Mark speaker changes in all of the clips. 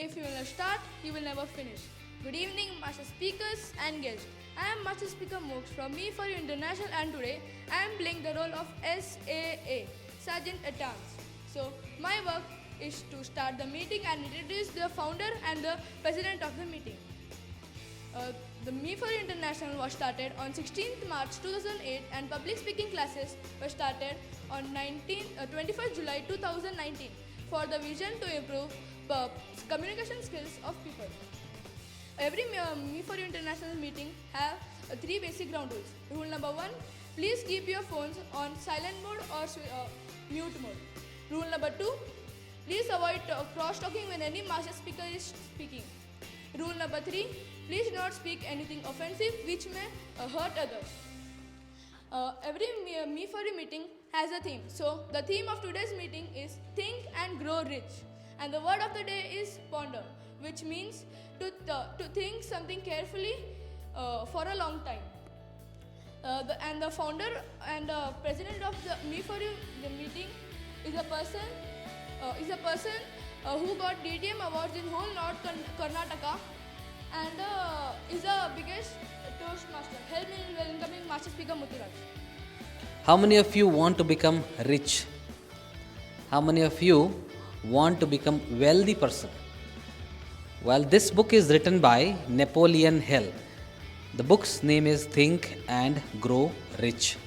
Speaker 1: If you will not start, you will never finish. Good evening, Master Speakers and guests. I am Master Speaker Mox from ME4U International, and today I am playing the role of SAA, Sergeant at Arms. So, my work is to start the meeting and introduce the founder and the president of the meeting. The ME4U International was started on 16th March 2008 and public speaking classes were started on 21st July 2019 for the vision to improve communication skills of people. Every ME4U International meeting have three basic ground rules. Rule number 1, please keep your phones on silent mode or mute mode. Rule number 2, please avoid cross-talking when any master speaker is speaking. Rule number 3, please do not speak anything offensive which may hurt others. Every ME4U meeting has a theme. So, the theme of today's meeting is Think and Grow Rich. And the word of the day is ponder, which means to think something carefully for a long time. And the founder and president of the ME4U meeting is a person who got DTM awards in whole North Karnataka and is the biggest Toastmaster. Help me in welcoming Master Speaker Muthuraj.
Speaker 2: How many of you want to become rich? How many of you want to become wealthy person? Well, this book is written by Napoleon Hill. The book's name is Think and Grow Rich.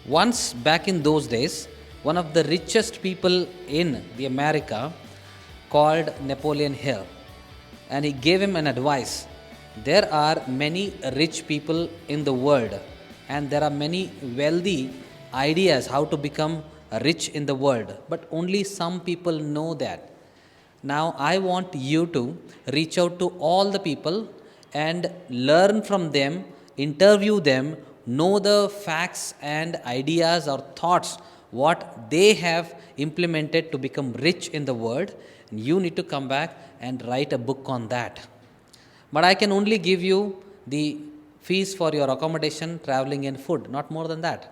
Speaker 2: Once back in those days, one of the richest people in the America called Napoleon Hill, and he gave him an advice. There are many rich people in the world and there are many wealthy ideas how to become rich in the world, but only some people know that. Now I want you to reach out to all the people and learn from them, interview them, know the facts and ideas or thoughts what they have implemented to become rich in the world. And you need to come back and write a book on that. But I can only give you the fees for your accommodation, traveling and food, not more than that.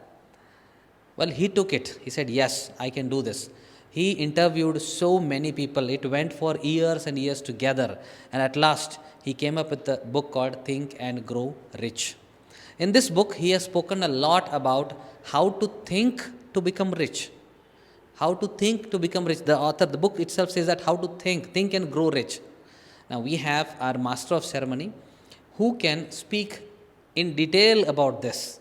Speaker 2: Well, he took it. He said, yes, I can do this. He interviewed so many people. It went for years and years together. And at last, he came up with a book called Think and Grow Rich. In this book, he has spoken a lot about how to think to become rich. How to think to become rich. The author, the book itself says that how to think and grow rich. Now, we have our master of ceremony who can speak in detail about this.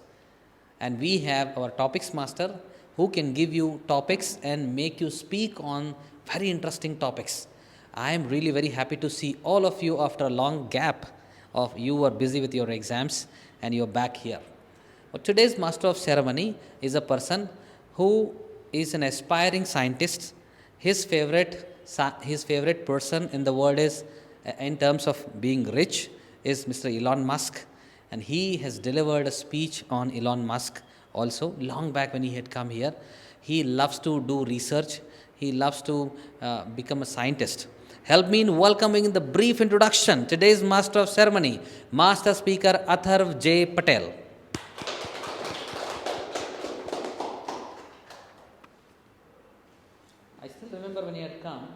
Speaker 2: And we have our topics master who can give you topics and make you speak on very interesting topics. I am really very happy to see all of you after a long gap of you were busy with your exams and you're back here. But today's master of ceremony is a person who is an aspiring scientist. His favorite person in the world is, in terms of being rich, is Mr. Elon Musk. And he has delivered a speech on Elon Musk also long back when he had come here. He loves to do research. He loves to become a scientist. Help me in welcoming the brief introduction. Today's Master of Ceremony, Master Speaker Atharv J. Patel. I still remember when he had come,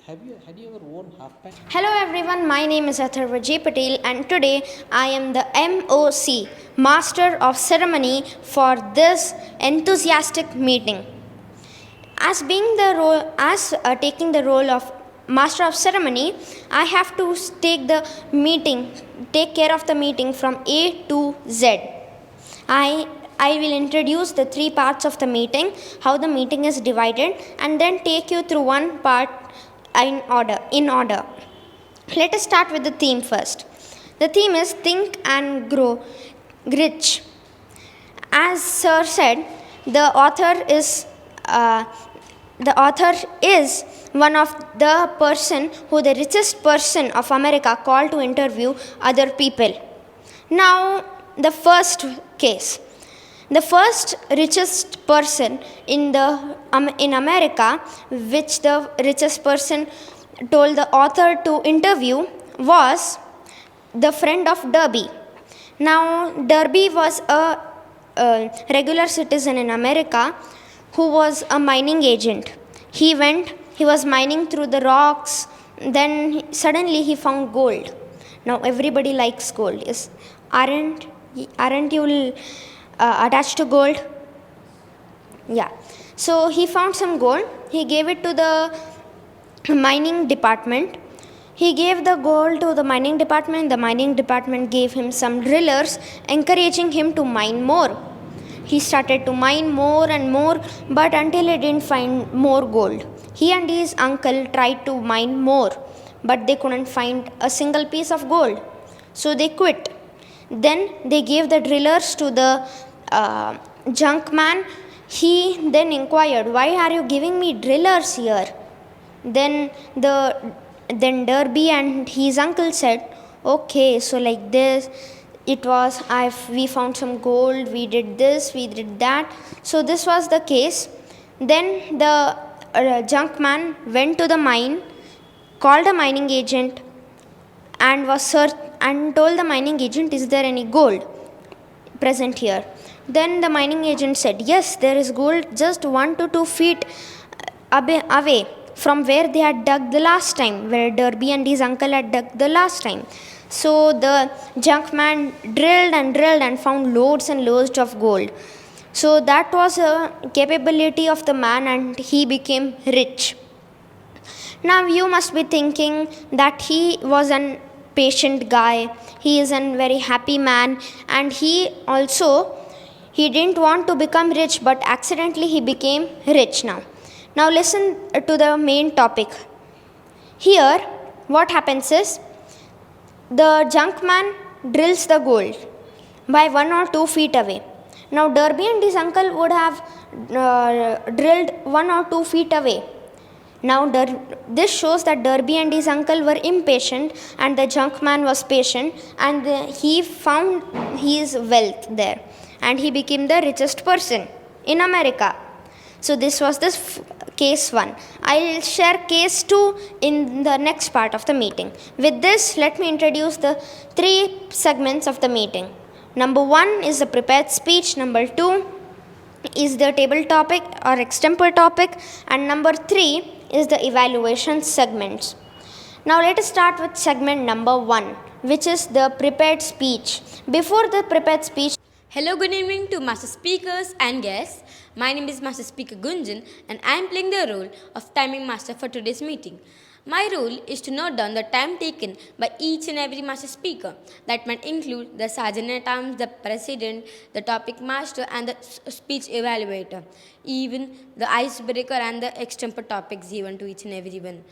Speaker 2: had you ever worn half pant?
Speaker 3: Hello everyone, my name is Atharva J. Patel and today I am the MOC, Master of Ceremony for this enthusiastic meeting. As taking the role of Master of Ceremony, I have to take care of the meeting from A to Z. I will introduce the three parts of the meeting, how the meeting is divided, and then take you through one part in order. Let us start with the theme first. The theme is Think and Grow Rich. As Sir said, the author is one of the the richest person of America called to interview other people. Now, the first case. The first richest person in America, which the richest person told the author to interview, was the friend of Derby. Now, Derby was a regular citizen in America who was a mining agent. He was mining through the rocks then suddenly he found gold. Now everybody likes gold. Aren't you attached to gold? Yeah. So he found some gold. He gave it to the mining department. He gave the gold to the mining department. The mining department gave him some drillers, encouraging him to mine more. He started to mine more and more, but until he didn't find more gold. He and his uncle tried to mine more, but they couldn't find a single piece of gold. So they quit. Then they gave the drillers to the junk man. He then inquired, "Why are you giving me drillers here?" Then Derby and his uncle said, "Okay, so like this, we found some gold, we did this, we did that." So this was the case. Then the junk man went to the mine, called a mining agent, and told the mining agent, "Is there any gold present here?" Then the mining agent said, "Yes, there is gold just 1 to 2 feet away from where they had dug the last time, where Derby and his uncle had dug the last time." So the junk man drilled and found loads and loads of gold. So that was a capability of the man, and he became rich. Now you must be thinking that he was an patient guy, he is a very happy man, and he didn't want to become rich, but accidentally he became rich now. Now listen to the main topic. Here what happens is, the junk man drills the gold by 1 or 2 feet away. Now Derby and his uncle would have drilled 1 or 2 feet away. Now this shows that Derby and his uncle were impatient and the junk man was patient, and he found his wealth there, and he became the richest person in America. So this was case 1. I'll share case 2 in the next part of the meeting. With this, let me introduce the 3 segments of the meeting. Number 1 is the prepared speech. Number 2 is the table topic or extempore topic. And number 3 is the evaluation segments. Now let us start with segment number 1, which is the prepared speech. Before the prepared speech,
Speaker 4: hello, good evening to master speakers and guests. My name is Master Speaker Gunjan, and I am playing the role of timing master for today's meeting. My role is to note down the time taken by each and every master speaker. That might include the sergeant-at-arms, the president, the topic master, and the speech evaluator. Even the icebreaker and the extempore topics given to each and every one.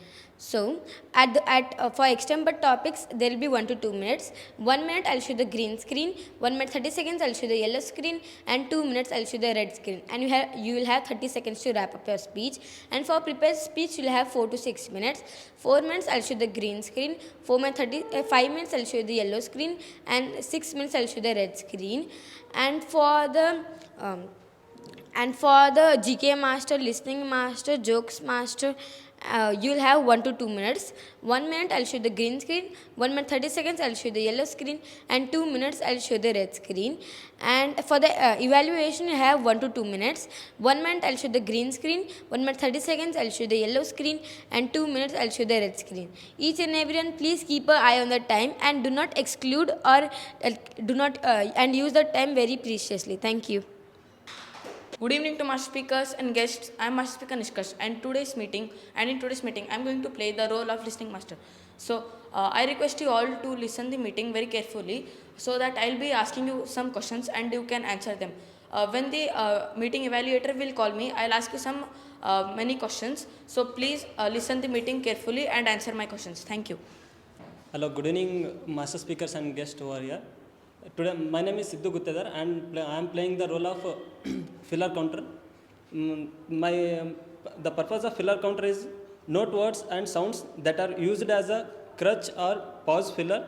Speaker 4: So, for extempore topics, there will be 1 to 2 minutes. 1 minute I'll show the green screen, 1 minute 30 seconds I'll show the yellow screen, and 2 minutes I'll show the red screen. And you will have 30 seconds to wrap up your speech. And for prepared speech, you'll have 4 to 6 minutes. 4 minutes I'll show the green screen, 5 minutes I'll show the yellow screen, and 6 minutes I'll show the red screen. And for the GK master, listening master, jokes master, you will have 1 to 2 minutes. 1 minute I'll show the green screen, 1 minute 30 seconds I'll show the yellow screen, and 2 minutes I'll show the red screen. And for the evaluation, you have 1 to 2 minutes. 1 minute I'll show the green screen, 1 minute 30 seconds I'll show the yellow screen, and 2 minutes I'll show the red screen. Each and everyone, please keep an eye on the time and do not exclude or and use the time very preciously. Thank you.
Speaker 1: Good evening to master speakers and guests. I am Master Speaker Nishkash, and in today's meeting I am going to play the role of listening master. So I request you all to listen the meeting very carefully, so that I will be asking you some questions and you can answer them. When the meeting evaluator will call me, I will ask you some many questions. So please listen the meeting carefully and answer my questions. Thank you.
Speaker 5: Hello, good evening, master speakers and guests over here. Today, my name is Siddhu Guttedar, and I am playing the role of filler counter. The purpose of filler counter is note words and sounds that are used as a crutch or pause filler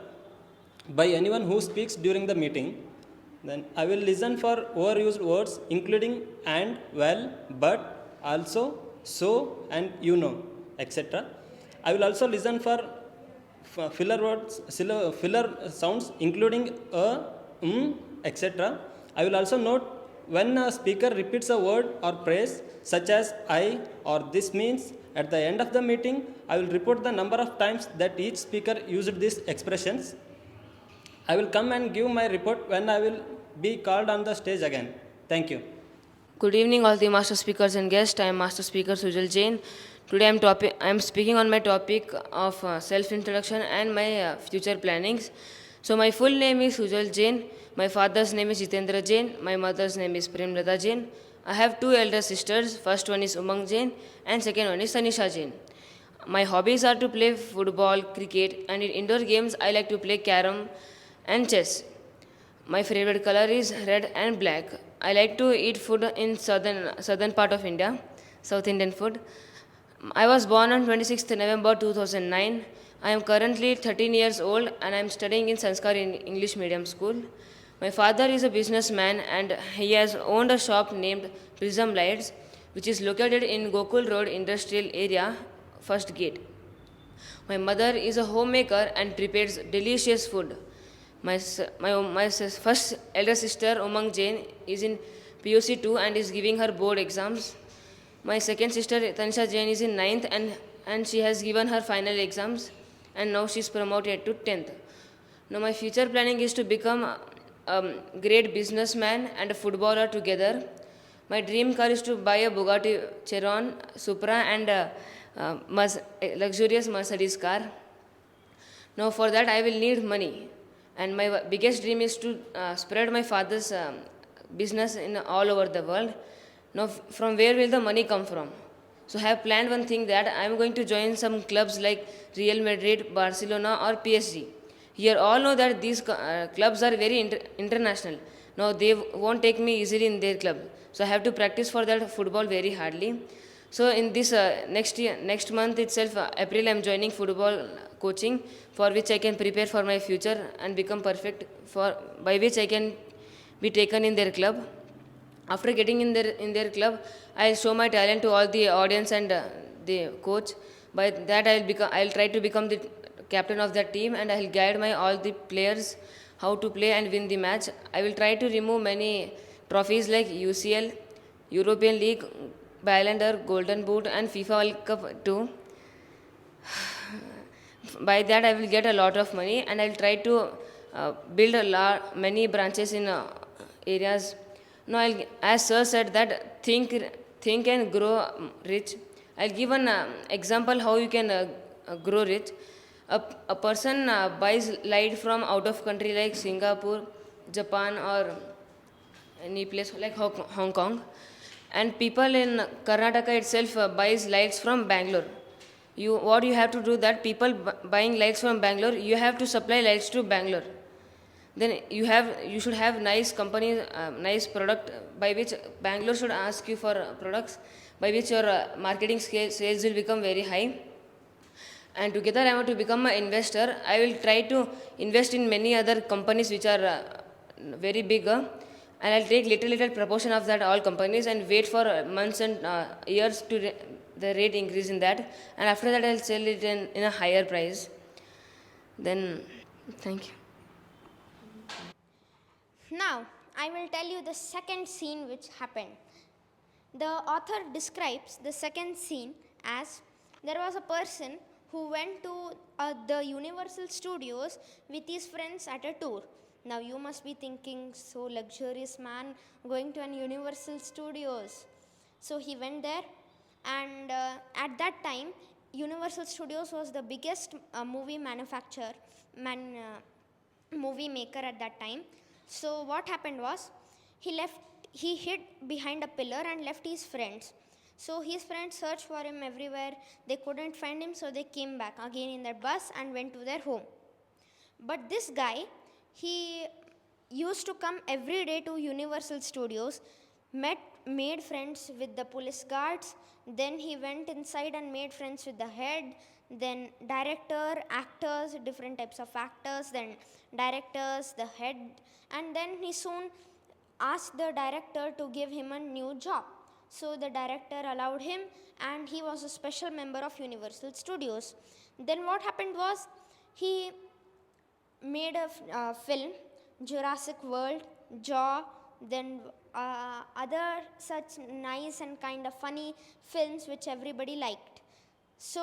Speaker 5: by anyone who speaks during the meeting. Then I will listen for overused words including and, well, but, also, so, and you know, etc. I will also listen for filler words, filler sounds including etc. I will also note when a speaker repeats a word or phrase such as I or this means At the end of the meeting, I will report the number of times that each speaker used these expressions. I will come and give my report when I will be called on the stage again. Thank you.
Speaker 6: Good evening, all the master speakers and guests. I am Master Speaker Sujal Jain. Today I am speaking on my topic of self-introduction and my future plannings. So my full name is Sujal Jain. My father's name is Jitendra Jain. My mother's name is Premlata Jain. I have two elder sisters. First one is Umang Jain and second one is Tanisha Jain. My hobbies are to play football, cricket, and in indoor games I like to play carom and chess. My favorite color is red and black. I like to eat food in southern part of India, South Indian food. I was born on 26th November 2009. I am currently 13 years old and I am studying in Sanskar in English medium school. My father is a businessman and he has owned a shop named Prism Lights, which is located in Gokul Road Industrial Area, first gate. My mother is a homemaker and prepares delicious food. My first elder sister Umang Jain is in PUC 2 and is giving her board exams. My second sister Tanisha Jain is in 9th and she has given her final exams and now she is promoted to 10th. Now my future planning is to become a great businessman and a footballer together. My dream car is to buy a Bugatti Chiron, Supra and a luxurious Mercedes car. Now for that I will need money. And my biggest dream is to spread my father's business in all over the world. Now, from where will the money come from? So, I have planned one thing that I am going to join some clubs like Real Madrid, Barcelona, or PSG. Here, all know that these clubs are very international. Now, they won't take me easily in their club. So, I have to practice for that football very hardly. So, in this next month itself, April, I am joining football coaching, for which I can prepare for my future and become perfect, by which I can be taken in their club. After getting in their club, I'll show my talent to all the audience and the coach. By that, I'll try to become the captain of that team and I'll guide all the players how to play and win the match. I will try to remove many trophies like UCL, European League, Ballon d'Or, Golden Boot, and FIFA World Cup too. By that, I will get a lot of money and I'll try to build many branches in areas. Now, as Sir said that think and grow rich. I'll give an example how you can grow rich. A person buys light from out of country like Singapore, Japan, or any place like Hong Kong. And people in Karnataka itself buys lights from Bangalore. What you have to do that people buying lights from Bangalore, you have to supply lights to Bangalore. Then you should have nice company, nice product by which Bangalore should ask you for products, by which your marketing sales will become very high. And together I want to become an investor. I will try to invest in many other companies which are very big. And I'll take little proportion of that all companies and wait for months and years to the rate increase in that. And after that I'll sell it in a higher price. Then, thank you.
Speaker 3: Now, I will tell you the second scene which happened. The author describes the second scene as there was a person who went to the Universal Studios with his friends at a tour. Now, you must be thinking, so luxurious man going to an Universal Studios. So, he went there and at that time, Universal Studios was the biggest movie manufacturer, movie maker at that time. So what happened was, he hid behind a pillar and left his friends. So his friends searched for him everywhere. They couldn't find him, so they came back again in their bus and went to their home. But this guy, he used to come every day to Universal Studios, made friends with the police guards, then he went inside and made friends with the head, then director, actors, different types of actors, then directors, the head, and then he soon asked the director to give him a new job. So the director allowed him and he was a special member of Universal Studios. Then what happened was, he made a film, Jurassic World, Jaw, then other such nice and kind of funny films which everybody liked. So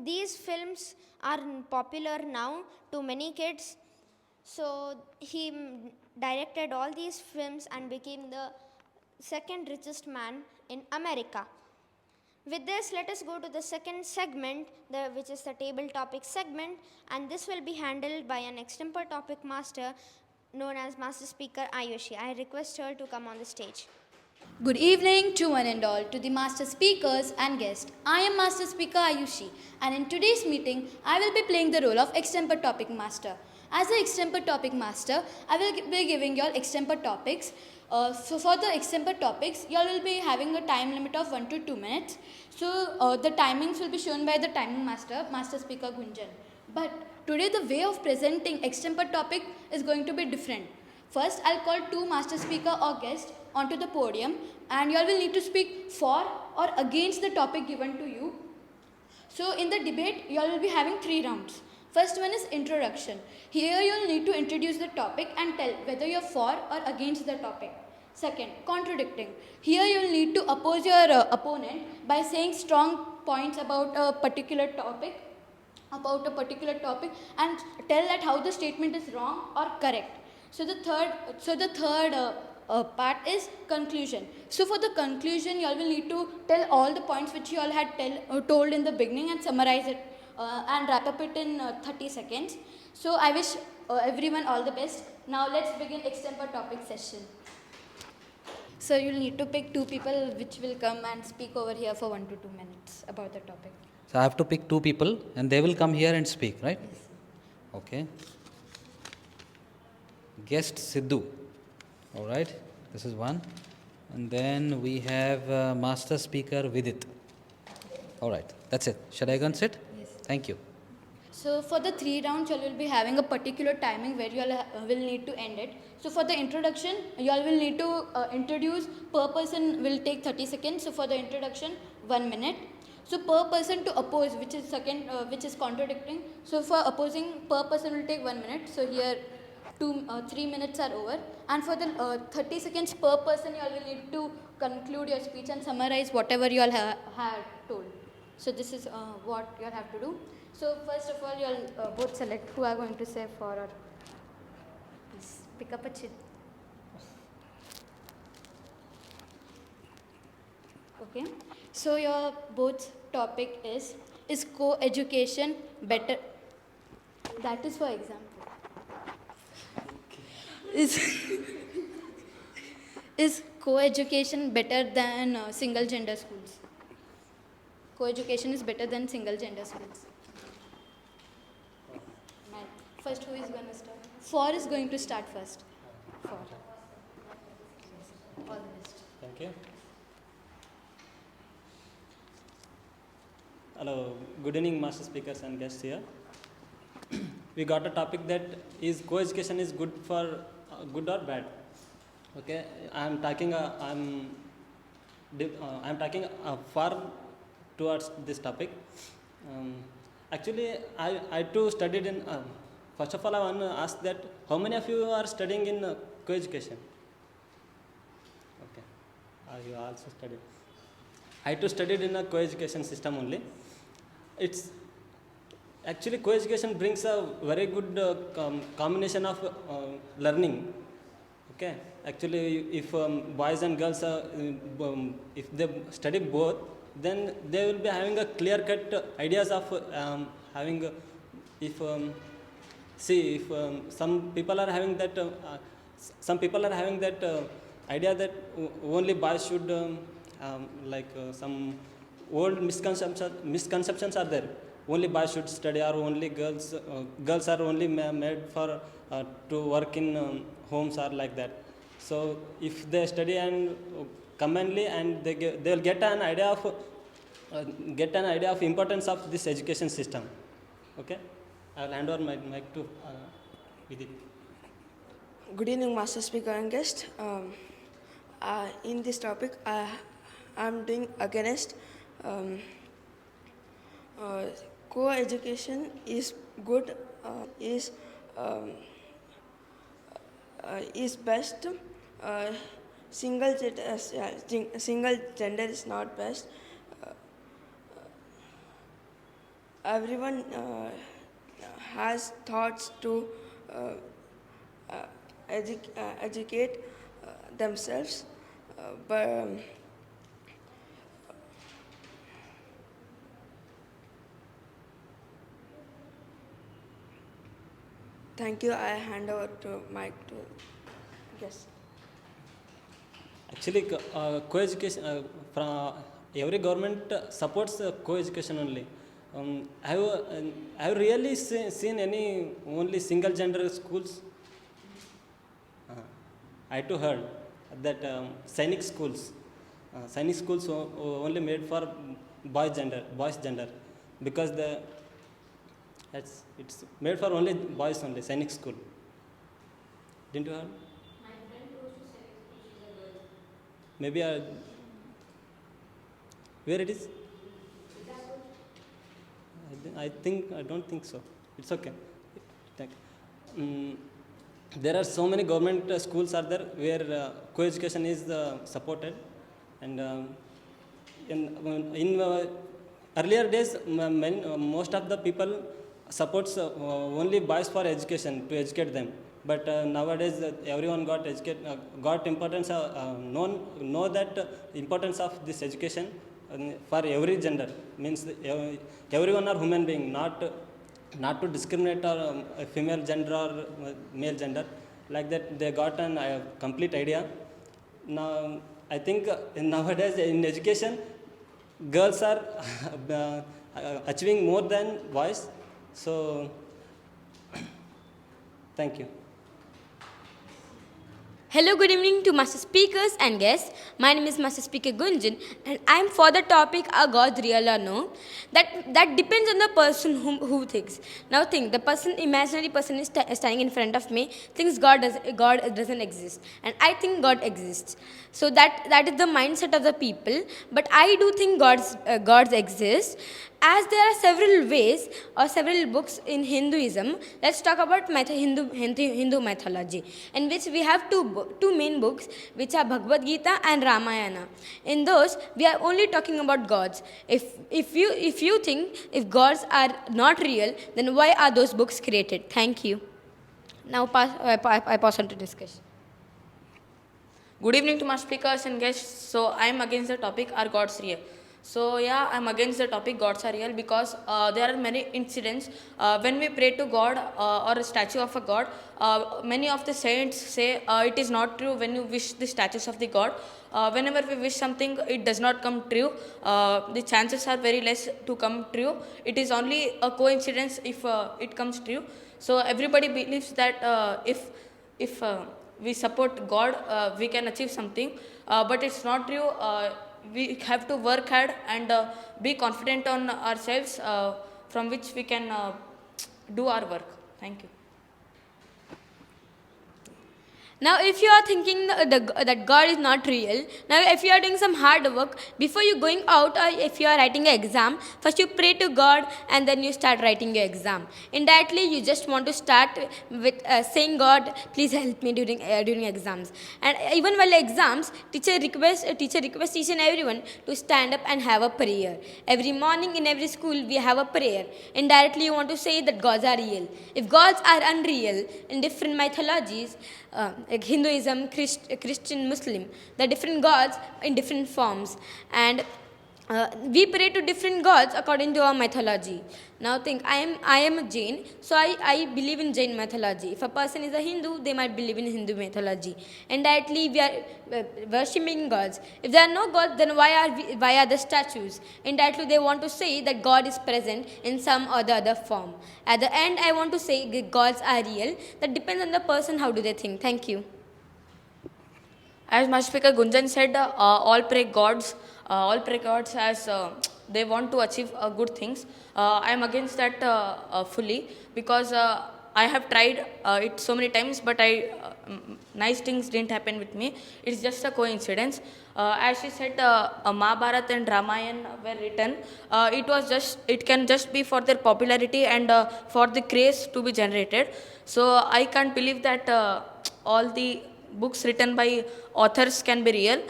Speaker 3: these films are popular now to many kids. So he directed all these films and became the second richest man in America. With this, let us go to the second segment, which is the table topic segment, and this will be handled by an extempore topic master known as Master Speaker Ayushi. I request her to come on the stage.
Speaker 7: Good evening to one and all, to the master speakers and guests. I am Master Speaker Ayushi, and in today's meeting, I will be playing the role of extempore topic master. As the extempore topic master, I will be giving you all extempore topics. So for the extempore topics, you all will be having a time limit of 1 to 2 minutes. So the timings will be shown by the timing master, Master Speaker Gunjan. But today the way of presenting extempore topic is going to be different. First, I'll call two master speaker or guest onto the podium, and you all will need to speak for or against the topic given to you. So in the debate, you all will be having 3 rounds. First one is introduction. Here you will need to introduce the topic and tell whether you are for or against the topic. Second, contradicting. Here you will need to oppose your opponent by saying strong points about a particular topic and tell that how the statement is wrong or correct. So the third part is conclusion. So for the conclusion, you all will need to tell all the points which you all had told in the beginning and summarize it and wrap up it in 30 seconds. So I wish everyone all the best. Now let's begin extempore topic session. So you'll need to pick 2 people which will come and speak over here for 1 to 2 minutes about the topic.
Speaker 2: So I have to pick 2 people and they will come here and speak, right?
Speaker 7: Yes.
Speaker 2: Okay. Guest Sidhu. All right. This is one. And then we have Master Speaker Vidit. All right. That's it. Should I go and sit?
Speaker 7: Yes.
Speaker 2: Thank you.
Speaker 7: So for the 3 rounds, you all will be having a particular timing where you all will need to end it. So for the introduction, you all will need to introduce, per person will take 30 seconds. So for the introduction, 1 minute. So per person to oppose, which is contradicting. So for opposing, per person will take 1 minute. So here 3 minutes are over. And for the 30 seconds per person, you all will need to conclude your speech and summarize whatever you all had told. So this is what you all have to do. So first of all, you all both select who are going to say for or. Please pick up a chit. Okay. So your both topic is co-education better? That is for example. Is co-education better than single gender schools? Co-education is better than single gender schools. First, who is going to start? For is going to start first. For. All the best.
Speaker 5: Thank you. Hello, good evening, master speakers and guests here. We got a topic that is co-education is good for good or bad. Okay, I am talking. Far towards this topic. Actually, I too studied in. First of all, I want to ask that how many of you are studying in co-education? Okay, you also studied. I too studied in a co-education system only. It's actually co-education brings a very good combination of learning. Okay, actually, if boys and girls if they study both, then they will be having a clear-cut ideas of having. If some people are having that, idea that only boys should some old misconceptions are there. Only boys should study, or only girls are only made for to work in homes or like that. So if they study and commonly, and they will get an idea of importance of this education system. Okay, I will hand over my mic to Vidit.
Speaker 8: Good evening, Master Speaker and guest. In this topic, I am doing against co-education is good, is best. Single gender is not best. everyone has thoughts to educate themselves, but thank you. I hand over to Mike to guess.
Speaker 5: Actually, co-education, every government supports co-education only. Have you really seen any only single gender schools? I too heard that Sainik schools only made for boys gender, because it's made for only boys only, Sainik school. Didn't you heard? Maybe where it is? I don't think so. It's okay. Thank you. There are so many government schools are there where co-education is supported, and in earlier days, most of the people supports only boys for education, to educate them. But nowadays, everyone got importance, know that importance of this education for every gender. Means everyone are human being, not to discriminate or female gender or male gender. Like that, they got a complete idea. Now, I think nowadays in education, girls are achieving more than boys. So, thank you.
Speaker 4: Hello, good evening to Master Speakers and guests. My name is Master Speaker Gunjan, and I am for the topic, are gods real or no? That depends on the person who thinks. Now think, the imaginary person is standing in front of me, thinks God doesn't exist, and I think God exists. So that is the mindset of the people. But I do think gods exist. As there are several ways or several books in Hinduism, let's talk about Hindu mythology, in which we have two main books, which are Bhagavad Gita and Ramayana. In those, we are only talking about gods. If you think if gods are not real, then why are those books created? Thank you. Now I pass on to discussion.
Speaker 9: Good evening to my speakers and guests. So I am against the topic, are gods real? So yeah, I am against the topic, gods are real, because there are many incidents when we pray to God or a statue of a god. Many of the saints say it is not true when you wish the statues of the god. Whenever we wish something, it does not come true. The chances are very less to come true. It is only a coincidence if it comes true. So everybody believes that if we support God, we can achieve something, but it's not true. We have to work hard and be confident on ourselves, from which we can do our work. Thank you.
Speaker 4: Now, if you are thinking that God is not real, now if you are doing some hard work, before you going out or if you are writing an exam, first you pray to God and then you start writing your exam. Indirectly, you just want to start with saying, God, please help me during exams. And even while exams, teacher requests each and everyone to stand up and have a prayer. Every morning in every school, we have a prayer. Indirectly, you want to say that gods are real. If gods are unreal in different mythologies, like Hinduism, Christian, Muslim, the different gods in different forms, and we pray to different gods according to our mythology. Now think, I am a Jain, so I believe in Jain mythology. If a person is a Hindu, they might believe in Hindu mythology. Indirectly, we are worshipping gods. If there are no gods, then why are the statues? Indirectly, they want to say that God is present in some or the other form. At the end, I want to say that gods are real. That depends on the person, how do they think. Thank you.
Speaker 9: As my speaker Gunjan said, all pray gods as they want to achieve good things. I am against that fully, because I have tried it so many times, but nice things didn't happen with me. It's just a coincidence. As she said, Mahabharata and Ramayana were written. It can just be for their popularity and for the craze to be generated. So I can't believe that all the books written by authors can be real.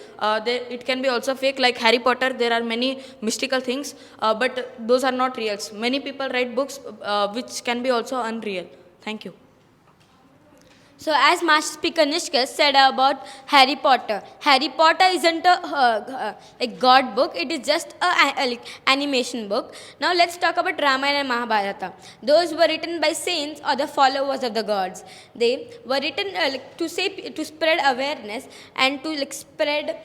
Speaker 9: It can be also fake, like Harry Potter. There are many mystical things, but those are not reals. Many people write books which can be also unreal. Thank you.
Speaker 4: So, as Master Speaker Nishkas said about Harry Potter isn't a God book. It is just a like animation book. Now, let's talk about Ramayana and Mahabharata. Those were written by saints or the followers of the gods. They were written to spread awareness and to spread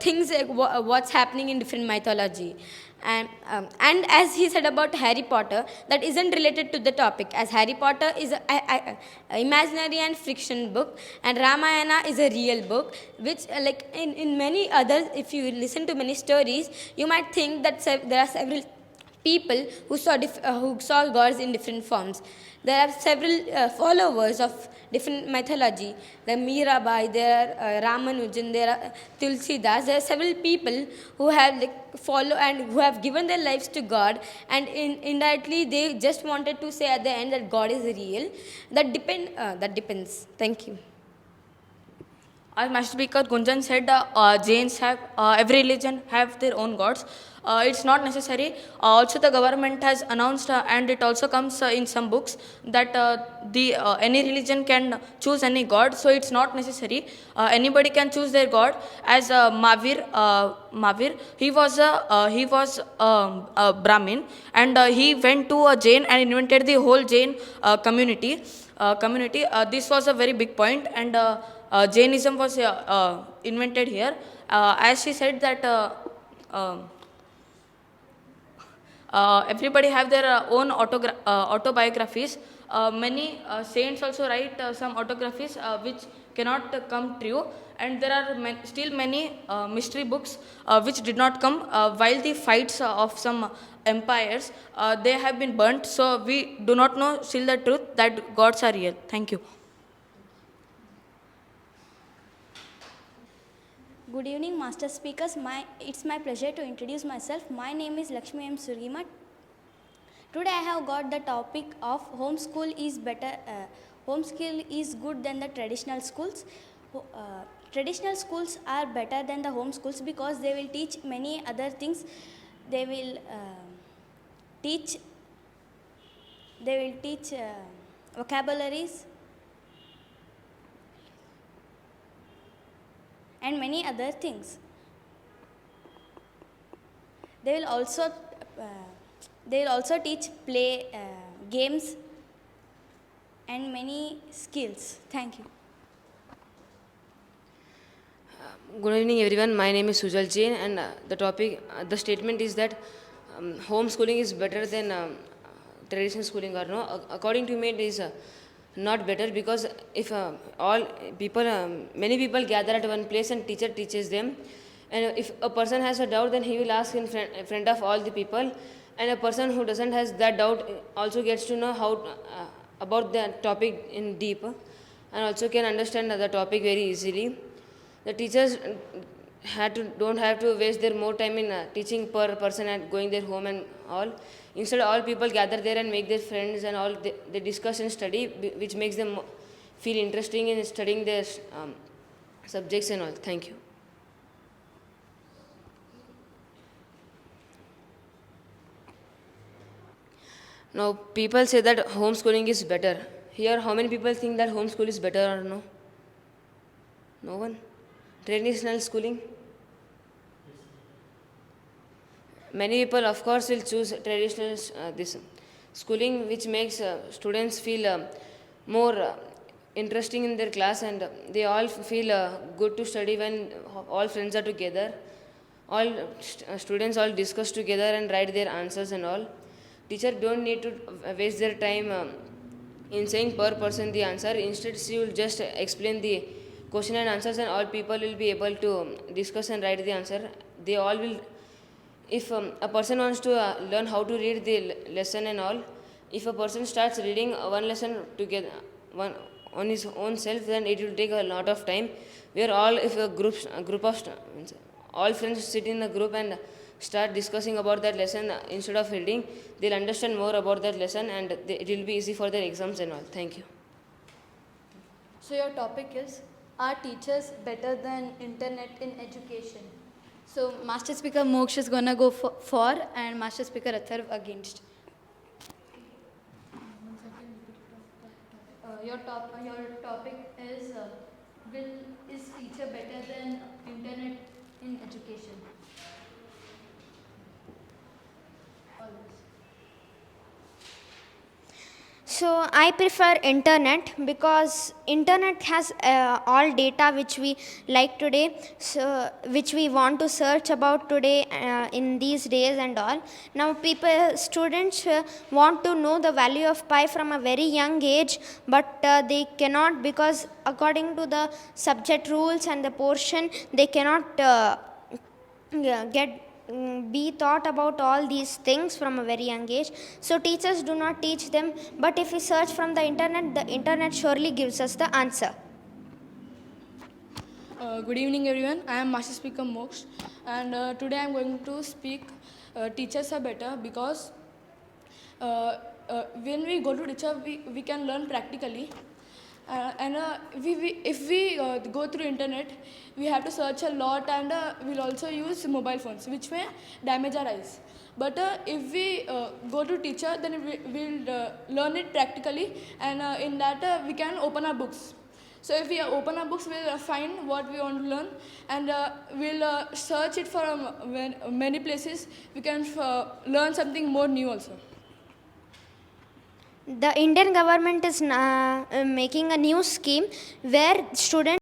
Speaker 4: things like what's happening in different mythology. And as he said about Harry Potter, that isn't related to the topic, as Harry Potter is a imaginary and fiction book, and Ramayana is a real book, which like in many others, if you listen to many stories, you might think that there are several people who saw gods in different forms. There are several followers of different mythology. There are Mirabai, there are Ramanujan, there are Tulsidas. There are several people who have follow and who have given their lives to God, and indirectly they just wanted to say at the end that God is real. That depends. Thank you.
Speaker 9: As Master Speaker Gunjan said, Jains have, every religion have their own gods. It's not necessary. Also, the government has announced, and it also comes in some books, that any religion can choose any god. So it's not necessary. Anybody can choose their god. As Mavir, he was a Brahmin, and he went to a Jain and invented the whole Jain community. This was a very big point, and Jainism was invented here. As she said that everybody have their own autobiographies. Many saints also write some autobiographies which cannot come true, and there are still many mystery books which did not come while the fights of some empires. They have been burnt, so we do not know still the truth that gods are real. Thank you.
Speaker 10: Good evening, Master Speakers. It's my pleasure to introduce myself. My name is Lakshmi M. Surima. Today I have got the topic of homeschool is better. Homeschool is good than the traditional schools. Traditional schools are better than the home schools because they will teach many other things. They will teach vocabularies and many other things. They will also teach play games and many skills. Thank you.
Speaker 6: Good evening, everyone. My name is Sujal Jain, and the statement is that homeschooling is better than traditional schooling or no. According to me, it is not better, because if many people gather at one place and teacher teaches them, and if a person has a doubt, then he will ask in front of all the people, and a person who doesn't has that doubt also gets to know how about the topic in deep, and also can understand the topic very easily. The teachers don't have to waste their more time in teaching per person and going their home and all. Instead, all people gather there and make their friends and all. They discuss and study, which makes them feel interesting in studying their subjects and all. Thank you. Now, people say that homeschooling is better. Here, how many people think that homeschool is better or no? No one? Traditional schooling? Many people, of course, will choose traditional this schooling, which makes students feel more interesting in their class, and they all feel good to study when all friends are together. All students all discuss together and write their answers and all. Teacher don't need to waste their time in saying per person the answer. Instead, she will just explain the question and answers, and all people will be able to discuss and write the answer. They all will. If a person wants to learn how to read the lesson and all, if a person starts reading one lesson together, on his own self, then it will take a lot of time. Where all, if a group of all friends sit in a group and start discussing about that lesson instead of reading, they'll understand more about that lesson, and it will be easy for their exams and all. Thank you.
Speaker 1: So your topic is?
Speaker 7: Are teachers better than internet in education? So Master Speaker Moksh is gonna go for and Master Speaker Atharv against. Your topic is is teacher better than internet in education?
Speaker 3: So I prefer internet because internet has all data which we like today, so which we want to search about today in these days and all. Now students want to know the value of pi from a very young age, but they cannot because according to the subject rules and the portion they cannot be taught about all these things from a very young age. So teachers do not teach them, but if we search from the internet surely gives us the answer.
Speaker 1: Good evening, everyone. I am Master Speaker Moksh, and today I am going to speak. Teachers are better because when we go to teacher, we can learn practically. If we go through internet, we have to search a lot, and we'll also use mobile phones, which may damage our eyes. But if we go to teacher, then we'll learn it practically, and in that we can open our books. So if we open our books, we'll find what we want to learn, and we'll search it for many places. We can learn something more new also.
Speaker 3: The Indian government is making a new scheme where students